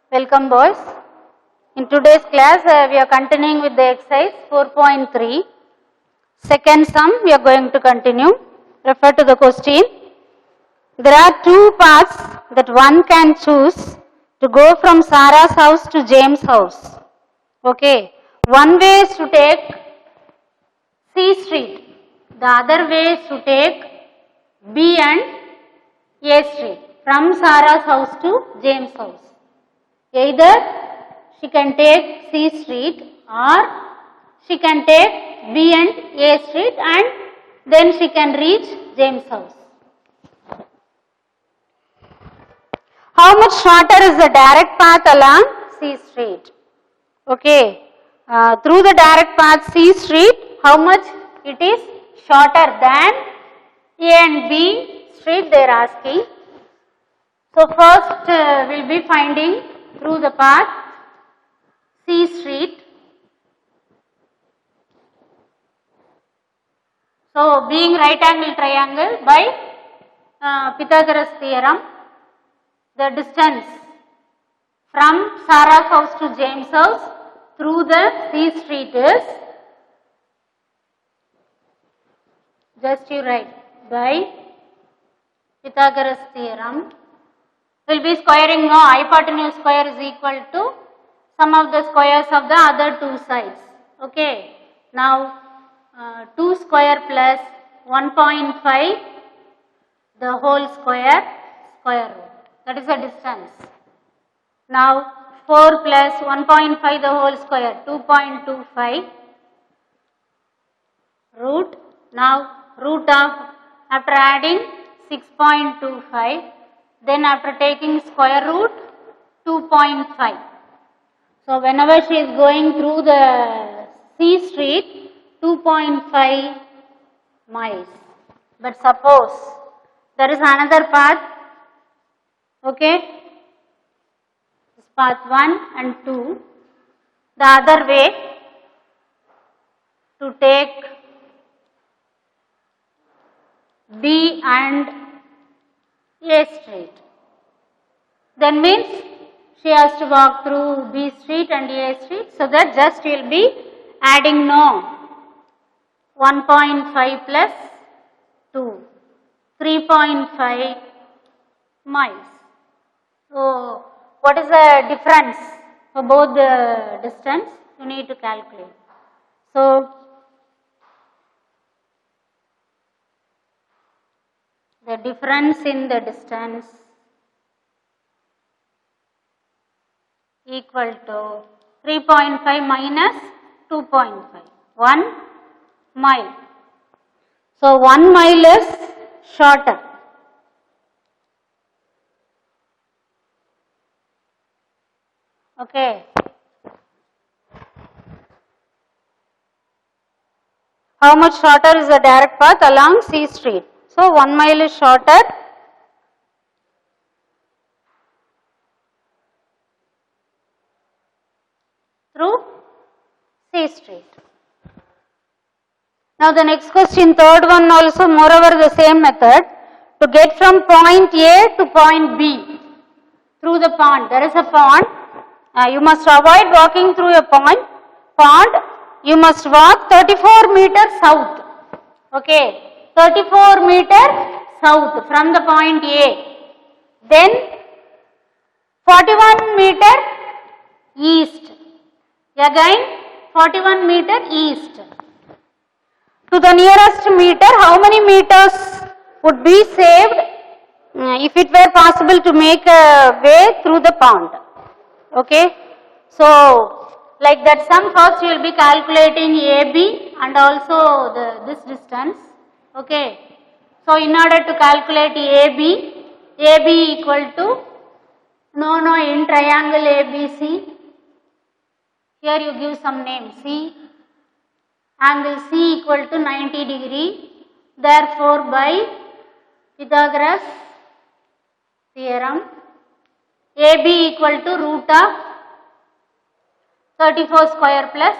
Welcome boys. In today's class we are continuing with the exercise 4.3. Second sum we are going to continue. Refer to the question. There are two paths that one can choose to go from Sarah's house to James' house. Okay. One way is to take C street. The other way is to take B and A street from Sarah's house to James' house. Either she can take C street or she can take B and A street and then she can reach James' house. How much shorter is the direct path along C street? Okay. Through the direct path C street, how much it is shorter than A and B street they are asking. So first we will be finding through the path C street. So being right angle triangle by Pythagoras theorem, the distance from Sarah's house to James' house through the C street is, just you write, by Pythagoras theorem, will be squaring, no, hypotenuse square is equal to sum of the squares of the other two sides. Okay. Now 2 square plus 1.5 the whole square root. That is the distance. Now 4 plus 1.5 the whole square, 2.25 root. Now root of, after adding 6.25, then after taking square root 2.5. So whenever she is going through the C street, 2.5 miles. But suppose there is another path, okay, this path 1 and 2, the other way to take B and A street. Then means she has to walk through B street and A street, so that just you will be adding, no, 1.5 plus 2, 3.5 miles. So what is the difference for both the distance? You need to calculate. So the difference in the distance equal to 3.5 minus 2.5, 1 mile. So 1 mile is shorter. Okay. How much shorter is the direct path along C street? So 1 mile is shorter. Through C street. Now the next question, third one also moreover the same method. To get from point A to point B through the pond. There is a pond. You must avoid walking through a pond. You must walk 34 meters south. Okay. 34 meters south from the point A. Then 41 meter east. Again 41 meter east. To the nearest meter, how many meters would be saved if it were possible to make a way through the pond? Okay. So like that sum, first you will be calculating AB and also this distance. Okay. So in order to calculate AB equal to, in triangle ABC, here you give some name C, angle C equal to 90 degree, therefore by Pythagoras theorem, AB equal to root of 34 square plus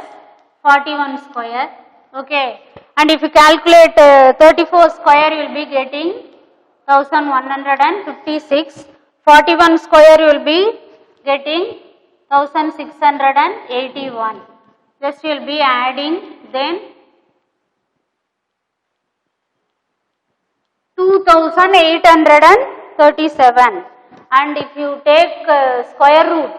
41 square. Okay. And if you calculate 34 square, you will be getting 1156. 41 square you will be getting 1681. Just you will be adding, then 2837, and if you take square root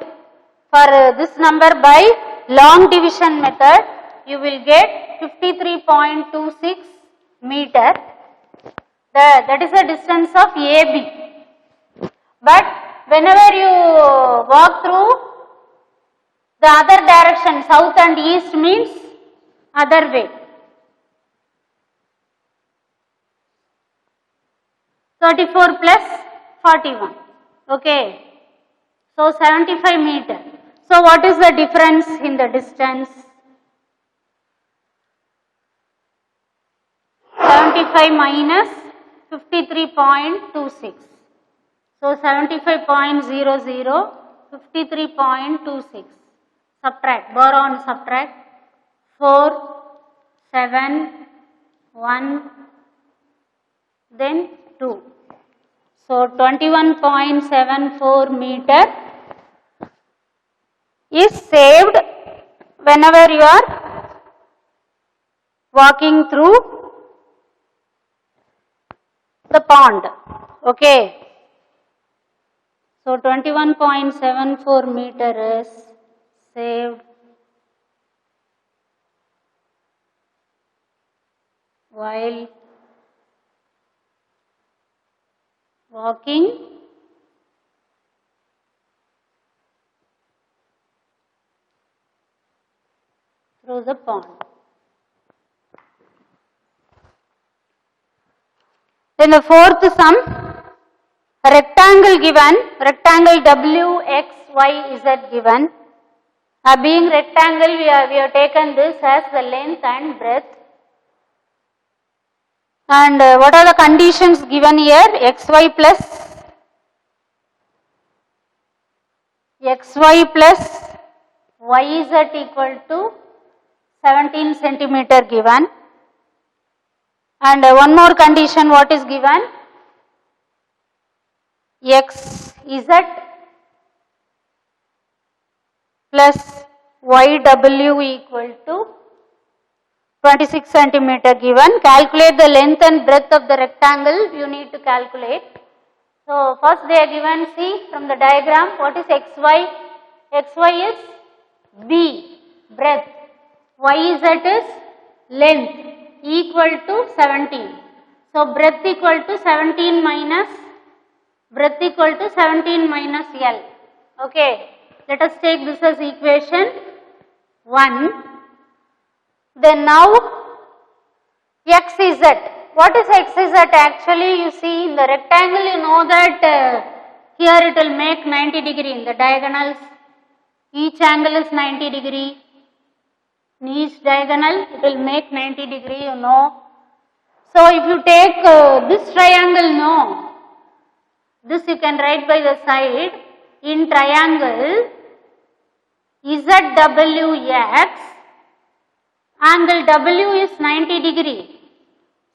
for this number by long division method, you will get 53.26 meter. That is the distance of AB. But whenever you walk through the other direction, south and east means other way. 34 plus 41. Okay. So 75 meter. So what is the difference in the distance? 75 minus 53.26. So 75.00, 53.26. Subtract, borrow and subtract. 4, 7, 1, then 2. So 21.74 meter is saved whenever you are walking through the pond. Okay. So 21.74 meter is saved while walking through the pond. Then the fourth sum, a rectangle given, rectangle W, X, Y, Z given. Being rectangle, we have taken this as the length and breadth. And what are the conditions given here? XY plus YZ equal to 17 centimeter given. And one more condition, what is given? XZ plus YW equal to 26 centimeter given. Calculate the length and breadth of the rectangle, you need to calculate. So first they are given, see from the diagram, what is XY? XY is B, breadth. YZ is length, equal to 17. So breadth equal to 17 minus L. Okay. Let us take this as equation 1. Then now XZ. What is XZ actually? You see in the rectangle, you know that here it will make 90 degree in the diagonals. Each angle is 90 degree. In each diagonal it will make 90 degree, you know. So if you take this triangle, no. This you can write by the side. In triangle ZWX, angle W is 90 degree.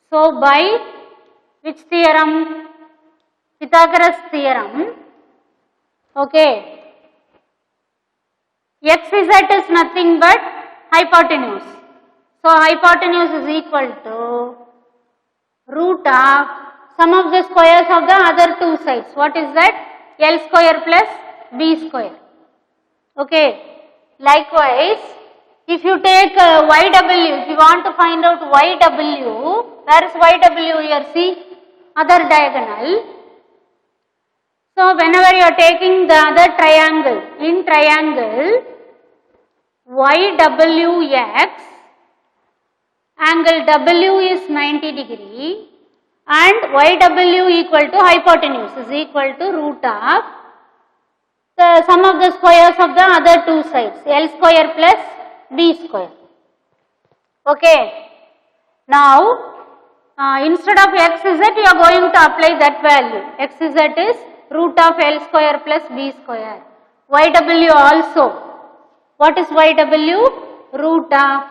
So by which theorem? Pythagoras theorem. Okay. XZ is nothing but hypotenuse. So hypotenuse is equal to root of sum of the squares of the other two sides. What is that? L square plus B square. Okay. Likewise, if you take YW, if you want to find out YW, where is YW here? See, other diagonal. So whenever you are taking the other triangle, in triangle YWX, angle W is 90 degree and YW equal to hypotenuse is equal to root of the sum of the squares of the other two sides, L square plus B square. Okay. Now, instead of XZ, you are going to apply that value. XZ is root of L square plus B square. YW also. What is YW? Root of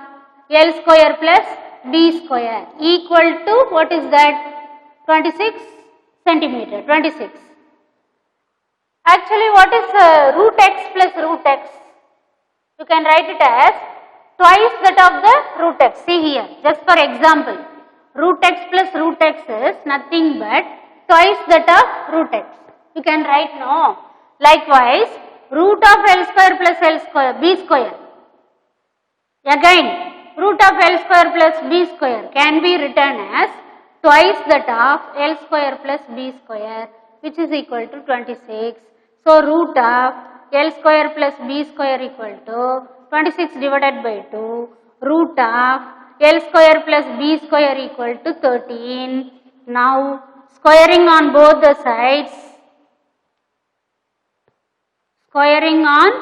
L square plus B square equal to, what is that? 26 centimeter, 26. Actually, what is root x plus root x? You can write it as twice that of the root x. See here, just for example, root x plus root x is nothing but twice that of root x. You can write no. Likewise, root of L square plus L square, B square. Again, root of L square plus B square can be written as twice that of L square plus B square, which is equal to 26. So, root of L square plus B square equal to 26 divided by 2. Root of L square plus B square equal to 13. Now, squaring on both the sides. Squaring on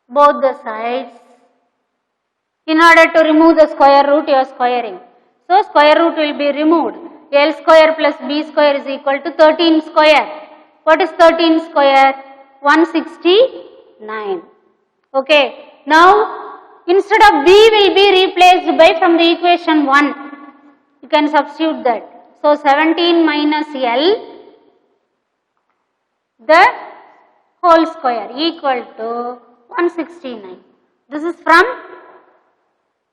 both the sides. In order to remove the square root, you are squaring. So, square root will be removed. L square plus B square is equal to 13 square. What is 13 square? 169. Okay. Now, instead of B will be replaced by from the equation 1. You can substitute that. So, 17 minus L, the whole square equal to 169. This is from,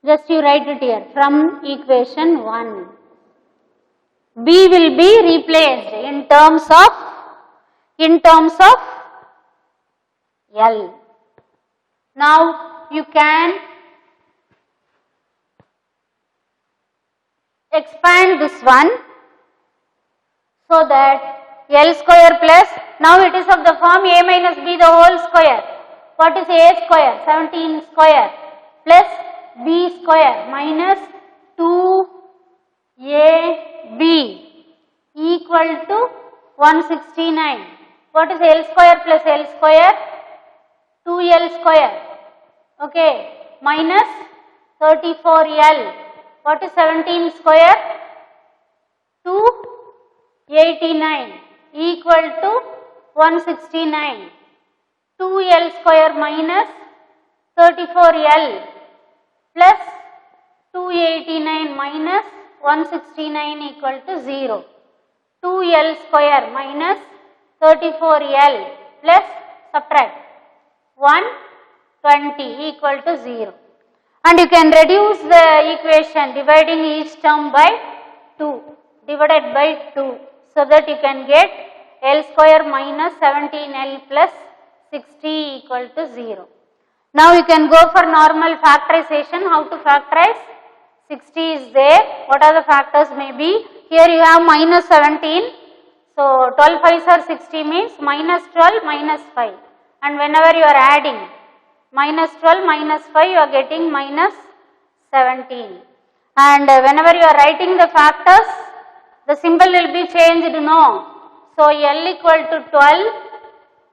just you write it here, from equation 1. B will be replaced in terms of L. Now, you can expand this one so that L square plus, now it is of the form A minus B the whole square. What is A square? 17 square plus B square minus 2AB equal to 169. What is L square plus L square? 2L square. Okay. Minus 34L. What is 17 square? 289 equal to 169. 2L square minus 34L plus 289 minus 169 equal to 0. 2L square minus 34L plus subtract 120 equal to 0. And you can reduce the equation dividing each term by 2 divided by 2, so that you can get L square minus 17L plus 60 equal to 0. Now you can go for normal factorization. How to factorize? 60 is there. What are the factors may be? Here you have minus 17. So 12 5s are 60 means minus 12 minus 5. And whenever you are adding minus 12 minus 5, you are getting minus 17. And whenever you are writing the factors, the symbol will be changed, no. So L equal to 12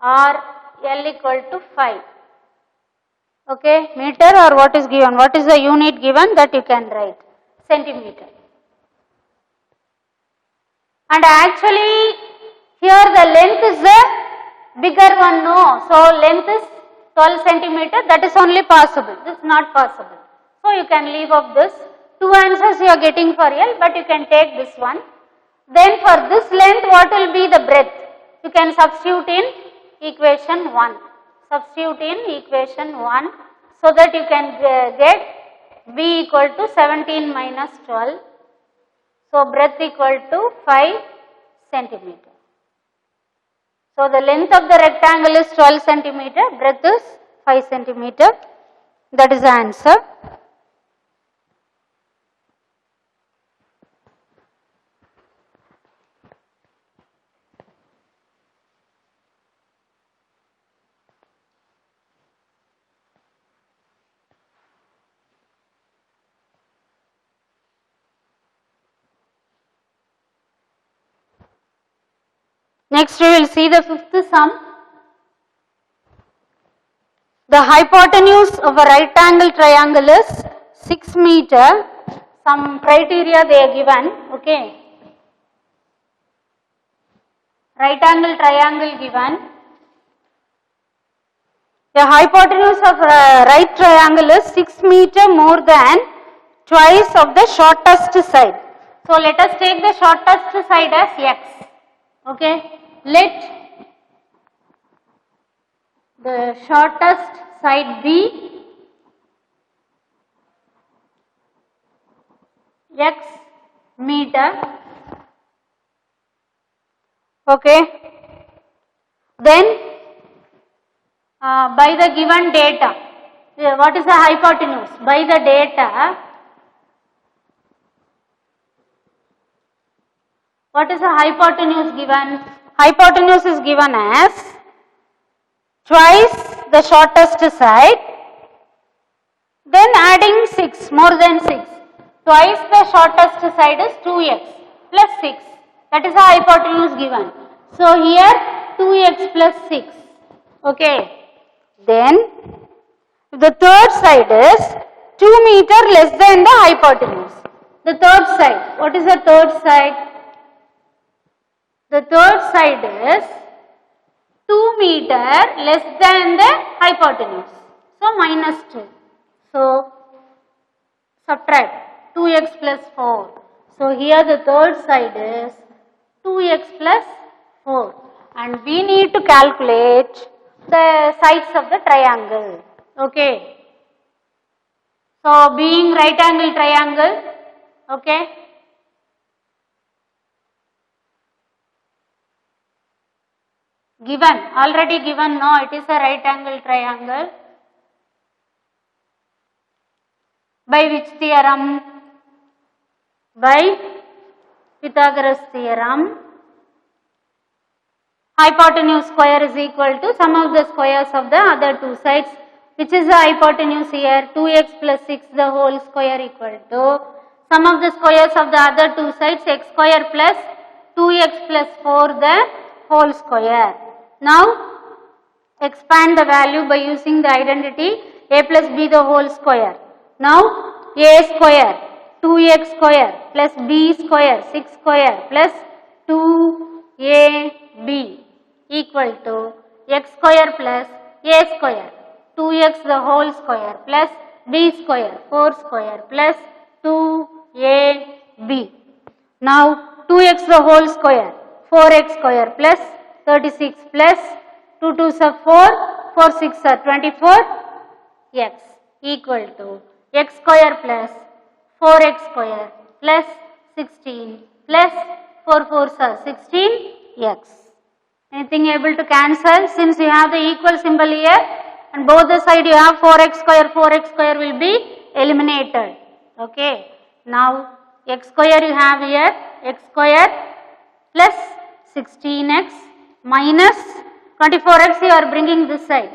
or L equal to 5. Okay, meter or what is given? What is the unit given? That you can write, centimeter. And actually here the length is the bigger one, no. So length is 12 centimeter, that is only possible. This is not possible. So you can leave off this. Two answers you are getting for L, but you can take this one. Then for this length, what will be the breadth? You can substitute in equation 1. Substitute in equation 1 so that you can get B equal to 17 minus 12. So breadth equal to 5 centimeter. So the length of the rectangle is 12 centimeter, breadth is 5 centimeter. That is the answer. Next we will see the fifth sum. The hypotenuse of a right angle triangle is 6 meter. Some criteria they are given. Okay. Right angle triangle given. The hypotenuse of a right triangle is 6 meter more than twice of the shortest side. So let us take the shortest side as x. Okay. Let the shortest side B x meter. Okay. Then by the given data, what is the hypotenuse? By the data, what is the hypotenuse given? Hypotenuse is given as twice the shortest side, then adding 6, more than 6. Twice the shortest side is 2x plus 6. That is the hypotenuse given. So here 2x plus 6. Okay. Then the third side is 2 meter less than the hypotenuse. The third side. What is the third side? The third side is 2 meter less than the hypotenuse. So minus 2. So subtract 2x plus 4. So here the third side is 2x plus 4. And we need to calculate the sides of the triangle. Okay. So being right angle triangle. Okay. Given, already given, no, it is a right angle triangle. By which theorem? By Pythagoras theorem. Hypotenuse square is equal to sum of the squares of the other two sides. Which is the hypotenuse here? 2x plus 6 the whole square equal to sum of the squares of the other two sides, x square plus 2x plus 4 the whole square. Now expand the value by using the identity a plus b the whole square. Now a square 2x square plus b square 6 square plus 2ab equal to x square plus a square 2x the whole square plus b square 4 square plus 2ab. Now 2x the whole square 4x square plus 36 plus 2 2s are 4, 4 6 are 24 x equal to x square plus 4x square plus 16 plus 4 4s are 16 x. Anything able to cancel? Since you have the equal symbol here and both the side you have 4x square will be eliminated. Okay. Now x square you have here x square plus 16x minus 24x you are bringing this side.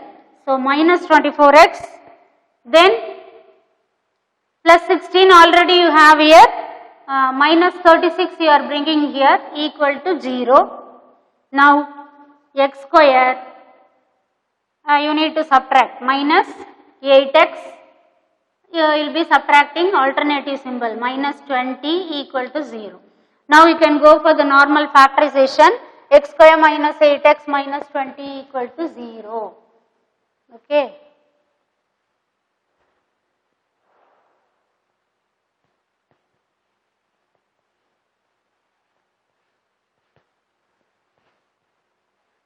So minus 24x, then plus 16 already you have here, minus 36 you are bringing here equal to 0. Now x square you need to subtract minus 8x, you will be subtracting alternative symbol minus 20 equal to 0. Now you can go for the normal factorization, x square minus 8x minus 20 equal to 0. Okay.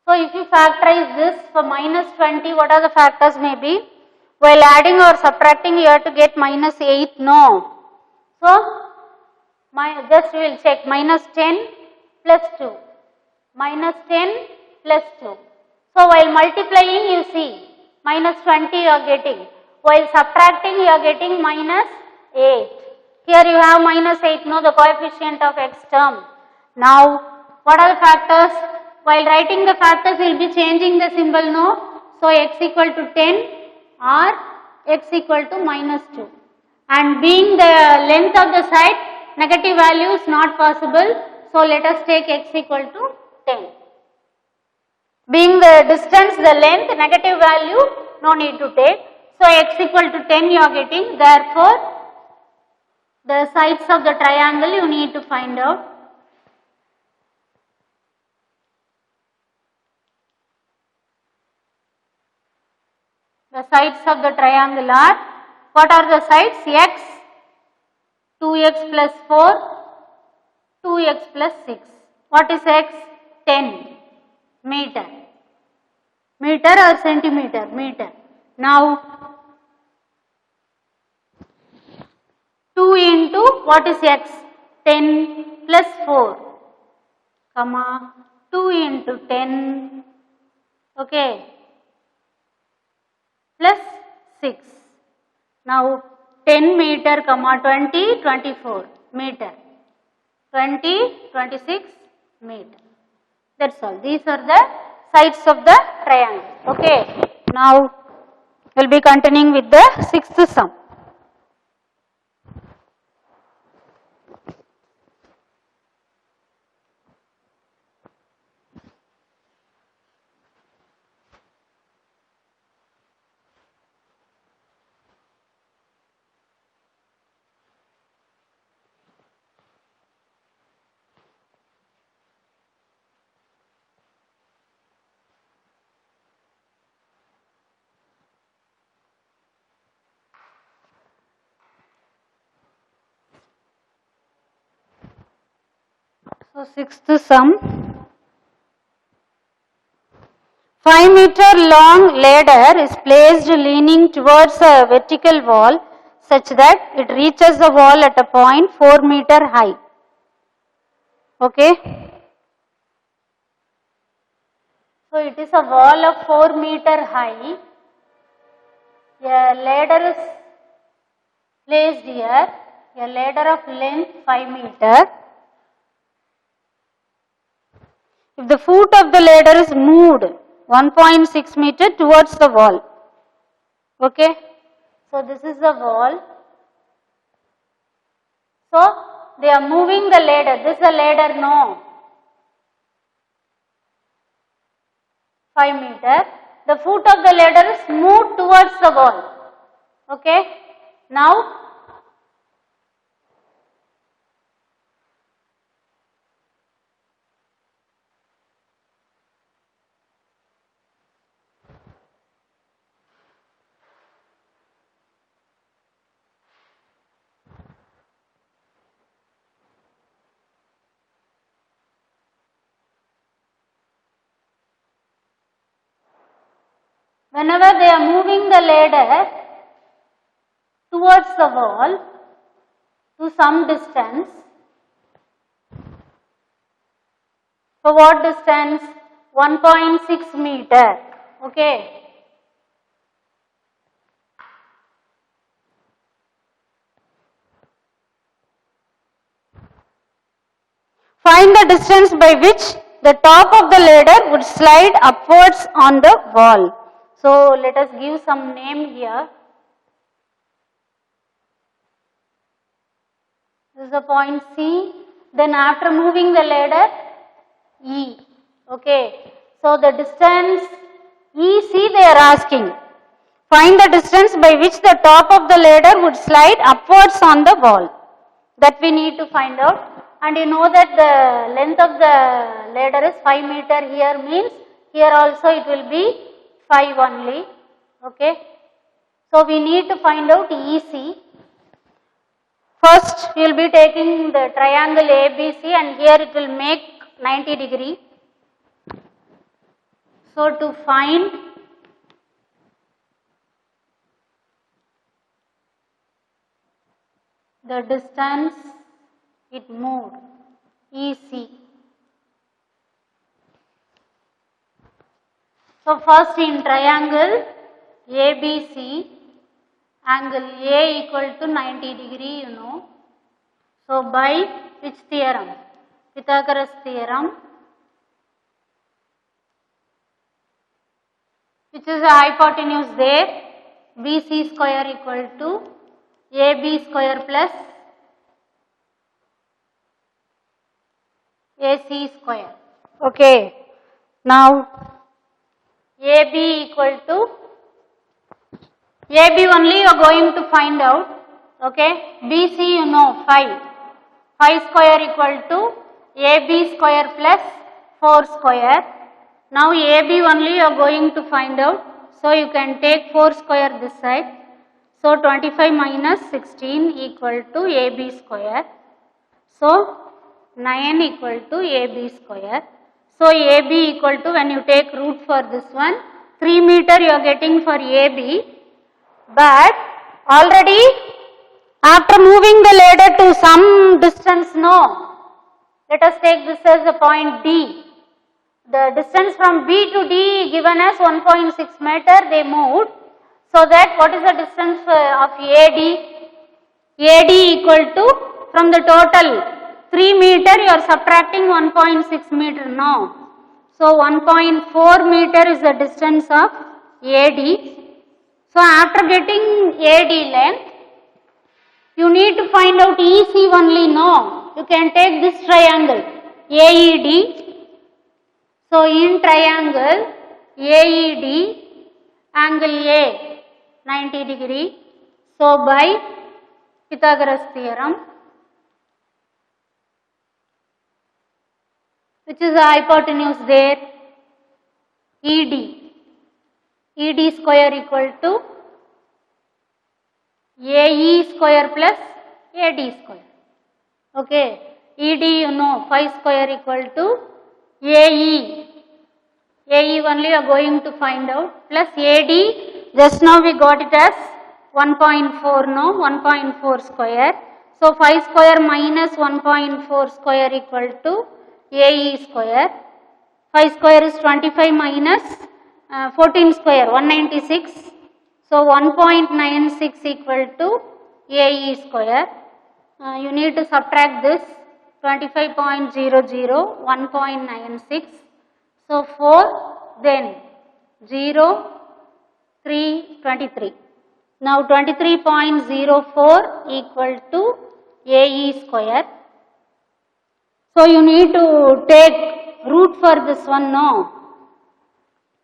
So if you factorize this for minus 20, what are the factors may be? While adding or subtracting you have to get minus 8, no. So just we will check minus 10 plus 2, minus 10 plus 2. So while multiplying you see minus 20 you are getting, while subtracting you are getting minus 8. Here you have minus 8, no, the coefficient of x term. Now what are the factors? While writing the factors we will be changing the symbol, no. So x equal to 10 or x equal to minus 2. And being the length of the side, negative value is not possible. So let us take x equal to 10. Being the distance, the length, negative value, no need to take. So x equal to 10 you are getting. Therefore, the sides of the triangle you need to find out. The sides of the triangle are, what are the sides? X, 2x plus 4, 2x plus 6. What is x? 10 meter. Meter or centimeter? Meter. Now 2 into what is x? 10 plus 4, comma 2 into 10, okay, plus 6. Now 10 meter, comma 20, 24 meter, 20, 26 meter. That's all. These are the sides of the triangle. Okay. Now we'll be continuing with the sixth sum. So sixth sum, 5-meter long ladder is placed leaning towards a vertical wall such that it reaches the wall at a point 4-meter high. Okay. So it is a wall of 4-meter high. A ladder is placed here, a ladder of length 5 meter. If the foot of the ladder is moved 1.6 meter towards the wall, okay, so this is the wall, so they are moving the ladder, this is a ladder, no, 5 meter, the foot of the ladder is moved towards the wall, okay, now whenever they are moving the ladder towards the wall to some distance, for what distance? 1.6 meter, okay. Find the distance by which the top of the ladder would slide upwards on the wall. So let us give some name here. This is the point C. Then after moving the ladder, E. Okay. So the distance EC they are asking. Find the distance by which the top of the ladder would slide upwards on the wall. That we need to find out. And you know that the length of the ladder is 5 meter here, means here also it will be 5 only. Okay. So we need to find out EC. First we will be taking the triangle ABC and here it will make 90 degree. So to find the distance it moved, EC. So first in triangle ABC, angle A equal to 90 degree, you know. So by which theorem? Pythagoras theorem, which is a hypotenuse there, BC square equal to AB square plus AC square. Okay. Now AB equal to, AB only you are going to find out. Okay. BC you know 5. 5 square equal to AB square plus 4 square. Now AB only you are going to find out. So you can take 4 square this side. So 25 minus 16 equal to AB square. So 9 equal to AB square. So AB equal to, when you take root for this one, 3 meter you are getting for AB, but already after moving the ladder to some distance, no, let us take this as a point D. The distance from B to D given as 1.6 meter, they moved. So that what is the distance of AD? AD equal to, from the total 3 meter you are subtracting 1.6 meter now. So 1.4 meter is the distance of AD. So after getting AD length, you need to find out EC only, no. You can take this triangle AED. So in triangle AED, angle A 90 degree. So by Pythagoras theorem, which is the hypotenuse there? ED. ED square equal to AE square plus AD square. Okay. ED you know, 5 square equal to AE. AE only you are going to find out, plus AD, just now we got it as 1.4, no, 1.4 square. So 5 square minus 1.4 square equal to AE square. 5 square is 25 minus 14 square, 196. So 1.96 equal to AE square. You need to subtract this 25.00, 1.96. So 4, then 0, 3, 23. Now 23.04 equal to AE square. So you need to take root for this one, no.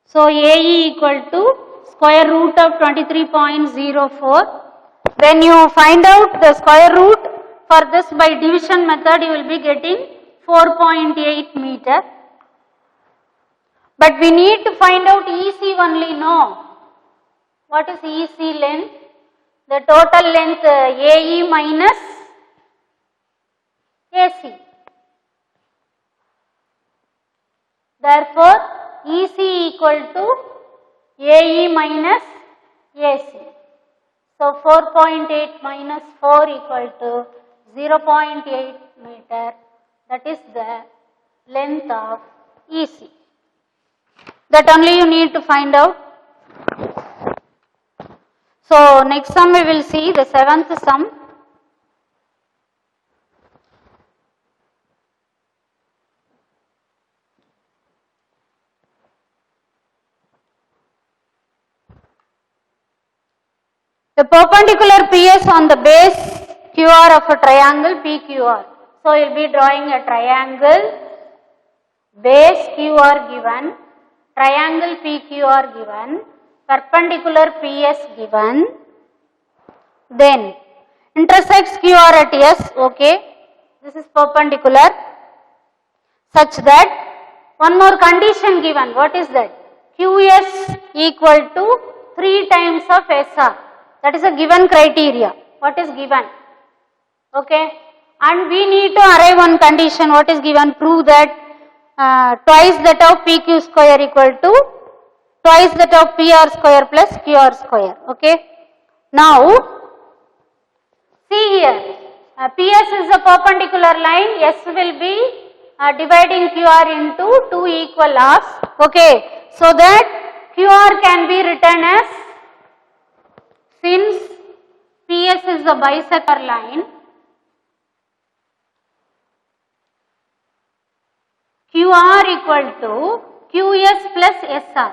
So AE equal to square root of 23.04. When you find out the square root for this by division method, you will be getting 4.8 meter. But we need to find out EC only, no. What is EC length? The total length AE minus AC. Therefore, EC equal to AE minus AC. So 4.8 minus 4 equal to 0.8 meter. That is the length of EC. That only you need to find out. So next sum we will see the 7th sum. The perpendicular PS on the base QR of a triangle PQR. So you will be drawing a triangle, base QR given, triangle PQR given, perpendicular PS given, then intersects QR at S, okay, this is perpendicular, such that one more condition given. What is that? QS equal to 3 times of SR. That is a given criteria. What is given? Okay. And we need to arrive on condition. What is given? Prove that twice that of PQ square equal to twice that of PR square plus QR square. Okay. Now, see here. PS is a perpendicular line. S will be dividing QR into 2 equal halves. Okay. So that QR can be written as, since PS is a bisector line, QR equal to QS plus SR.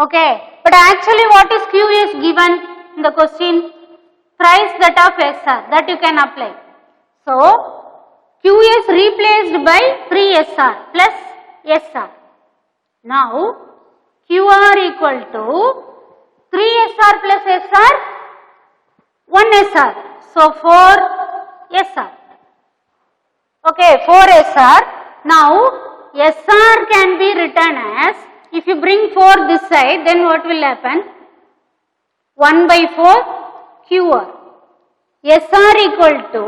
Okay, but actually what is QS given in the question? Thrice that of SR, that you can apply. So, QS replaced by 3SR plus SR. Now, QR equal to 3SR plus SR, 1SR. So 4SR. Okay, 4SR. Now SR can be written as, if you bring 4 this side, then what will happen? 1 by 4 QR. SR equal to,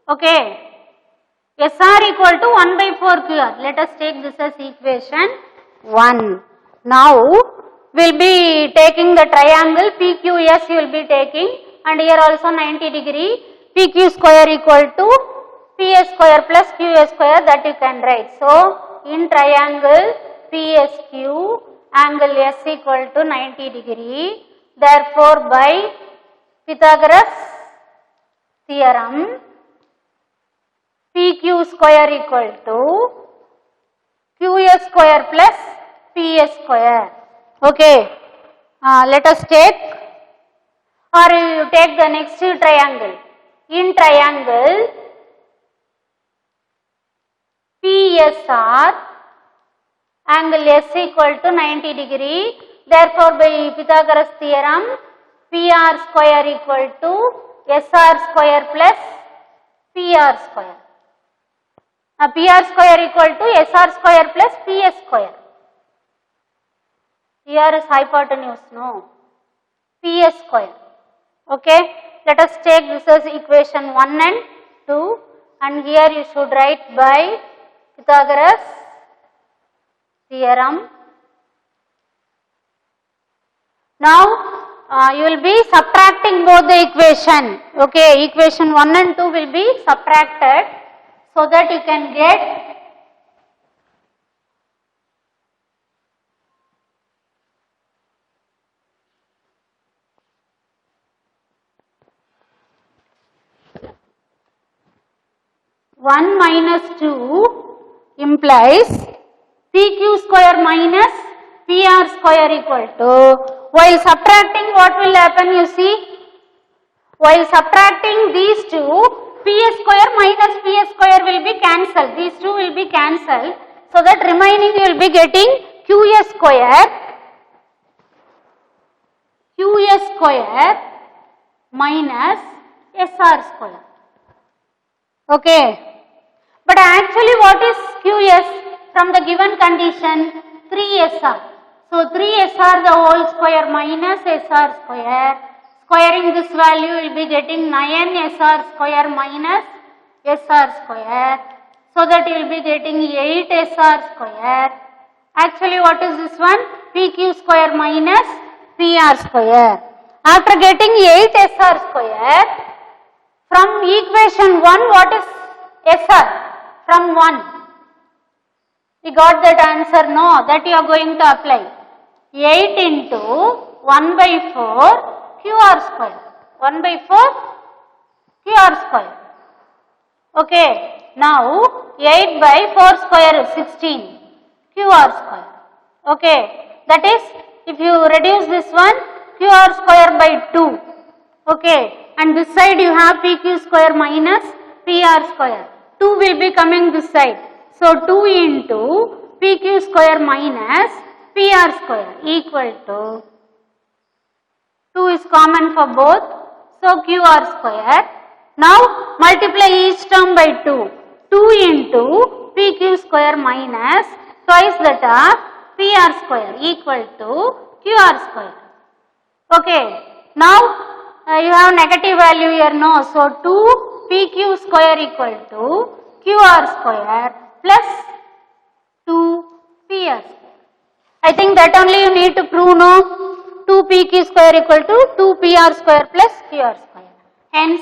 okay, SR equal to 1 by 4 QR. Let us take this as equation 1. Now we'll be taking the triangle PQS you will be taking, and here also 90 degree, PQ square equal to PS square plus QS square, that you can write. So in triangle PSQ, angle S equal to 90 degree. Therefore by Pythagoras theorem, PQ square equal to QS square plus PS square. Okay, let us take, or you take the next triangle. In triangle PSR, angle S equal to 90 degree. Therefore by Pythagoras theorem, PR square equal to SR square plus PR square. PR square equal to SR square plus PS square. Here is hypotenuse, no, PS square. Okay, let us take this as equation 1 and 2, and here you should write by Pythagoras theorem. Now you will be subtracting both the equation. Okay, equation 1 and 2 will be subtracted, so that you can get one minus 2 implies PQ square minus PR square equal to, while subtracting what will happen, you see, while subtracting these two, PS square minus PS square will be cancelled, these two will be cancelled, so that remaining you will be getting QS square minus SR square. Okay, but actually what is QS from the given condition? 3SR. So 3SR the whole square minus SR square. Squaring this value will be getting 9SR square minus SR square. So that you will be getting 8SR square. Actually what is this one? PQ square minus PR square. After getting 8SR square, from equation 1 what is SR? From 1. We got that answer? No, that you are going to apply. 8 into 1 by 4 QR square. 1 by 4 QR square. Okay, now 8 by 4 square is 16 QR square. Okay, that is, if you reduce this one, QR square by 2. Okay, and this side you have PQ square minus PR square. 2 will be coming this side. So 2 into PQ square minus PR square equal to, 2 is common for both, so QR square. Now multiply each term by 2. 2 into PQ square minus twice that of PR square equal to QR square. Okay, now you have negative value here, no, so 2 PQ square equal to QR square plus 2 PR square. I think that only you need to prove, no, 2 PQ square equal to 2 PR square plus QR square. Hence